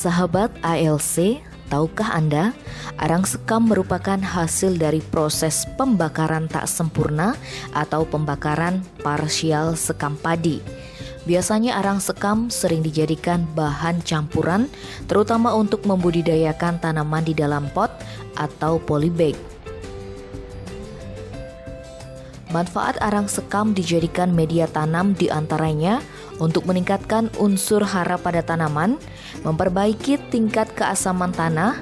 Sahabat ALC, tahukah Anda, arang sekam merupakan hasil dari proses pembakaran tak sempurna atau pembakaran parsial sekam padi. Biasanya arang sekam sering dijadikan bahan campuran, terutama untuk membudidayakan tanaman di dalam pot atau polybag. Manfaat arang sekam dijadikan media tanam diantaranya untuk meningkatkan unsur hara pada tanaman, memperbaiki tingkat keasaman tanah,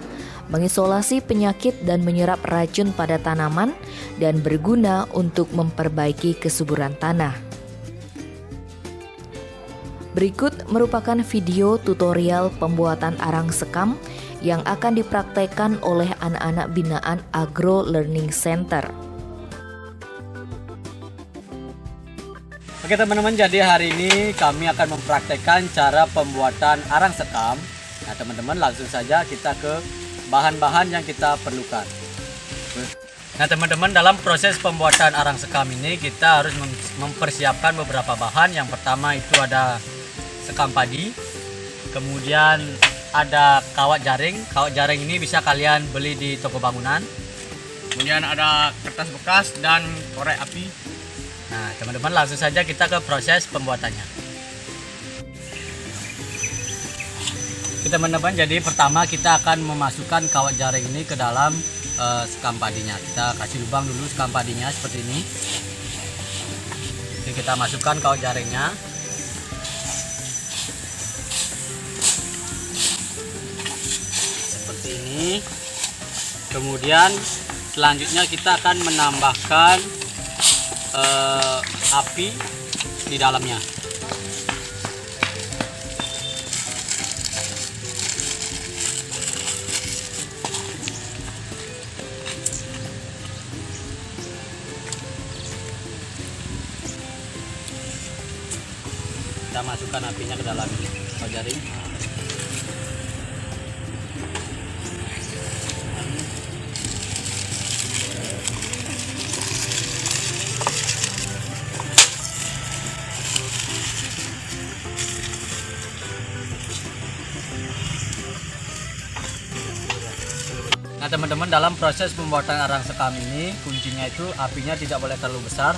mengisolasi penyakit dan menyerap racun pada tanaman, dan berguna untuk memperbaiki kesuburan tanah. Berikut merupakan video tutorial pembuatan arang sekam yang akan dipraktekkan oleh anak-anak binaan Agro Learning Center. Oke teman-teman, jadi hari ini kami akan mempraktekkan cara pembuatan arang sekam. Nah teman-teman, langsung saja kita ke bahan-bahan yang kita perlukan. Nah teman-teman, dalam proses pembuatan arang sekam ini kita harus mempersiapkan beberapa bahan. Yang pertama itu ada sekam padi, kemudian ada kawat jaring. Kawat jaring ini bisa kalian beli di toko bangunan. Kemudian ada kertas bekas dan korek api. Nah teman-teman, langsung saja kita ke proses pembuatannya. Teman-teman, jadi pertama kita akan memasukkan kawat jaring ini ke dalam sekam padinya. Kita kasih lubang dulu sekam padinya seperti ini. Jadi kita masukkan kawat jaringnya. Seperti ini. Kemudian selanjutnya kita akan menambahkan api di dalamnya. Kita masukkan apinya ke dalam jaring. Nah teman-teman, dalam proses pembuatan arang sekam ini kuncinya itu apinya tidak boleh terlalu besar,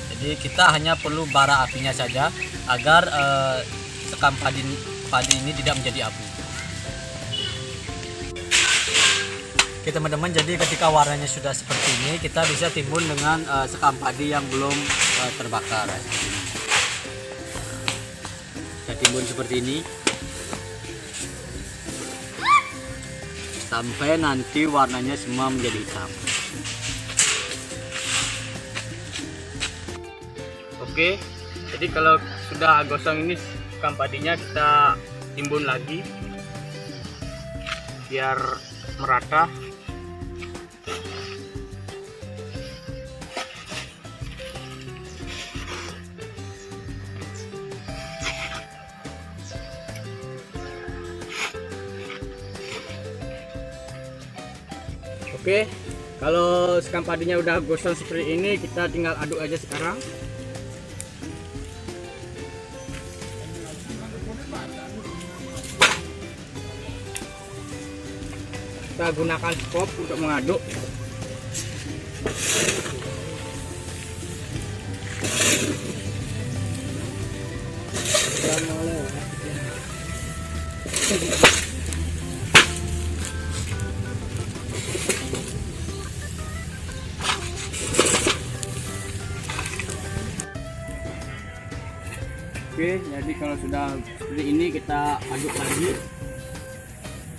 jadi kita hanya perlu bara apinya saja agar sekam padi ini tidak menjadi abu. Oke teman-teman, jadi ketika warnanya sudah seperti ini, kita bisa timbun dengan sekam padi yang belum terbakar. Kita timbun seperti ini sampai nanti warnanya semua menjadi hitam. Oke, jadi kalau sudah gosong ini sekam padinya, kita timbun lagi biar merata. Oke, kalau sekam padinya udah gosong seperti ini, kita tinggal aduk aja sekarang. Kita gunakan skop untuk mengaduk. Oke, jadi kalau sudah seperti ini kita aduk lagi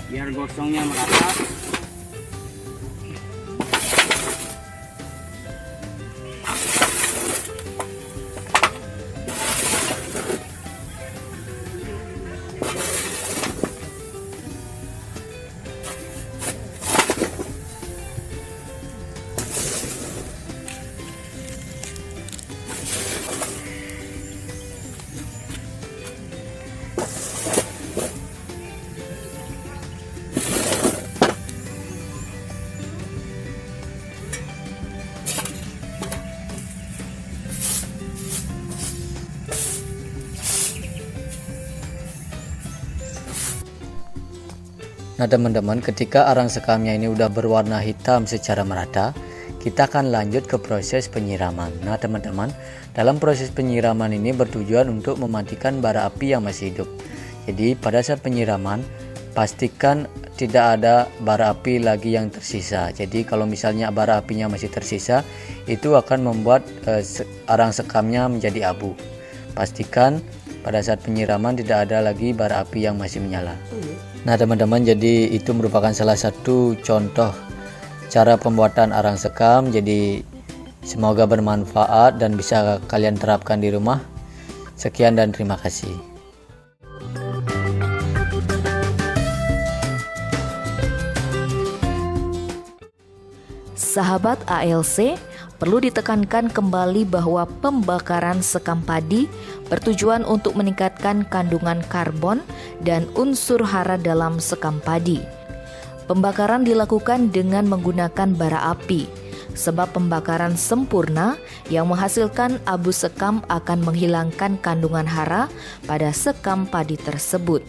biar gosongnya merata. Nah teman-teman, ketika arang sekamnya ini udah berwarna hitam secara merata, kita akan lanjut ke proses penyiraman. Nah teman-teman, dalam proses penyiraman ini bertujuan untuk mematikan bara api yang masih hidup. Jadi pada saat penyiraman, pastikan tidak ada bara api lagi yang tersisa. Jadi kalau misalnya bara apinya masih tersisa, itu akan membuat arang sekamnya menjadi abu. Pastikan pada saat penyiraman tidak ada lagi bara api yang masih menyala. Nah teman-teman, jadi itu merupakan salah satu contoh cara pembuatan arang sekam. Jadi semoga bermanfaat dan bisa kalian terapkan di rumah. Sekian dan terima kasih. Sahabat ALC, perlu ditekankan kembali bahwa pembakaran sekam padi bertujuan untuk meningkatkan kandungan karbon dan unsur hara dalam sekam padi. Pembakaran dilakukan dengan menggunakan bara api, sebab pembakaran sempurna yang menghasilkan abu sekam akan menghilangkan kandungan hara pada sekam padi tersebut.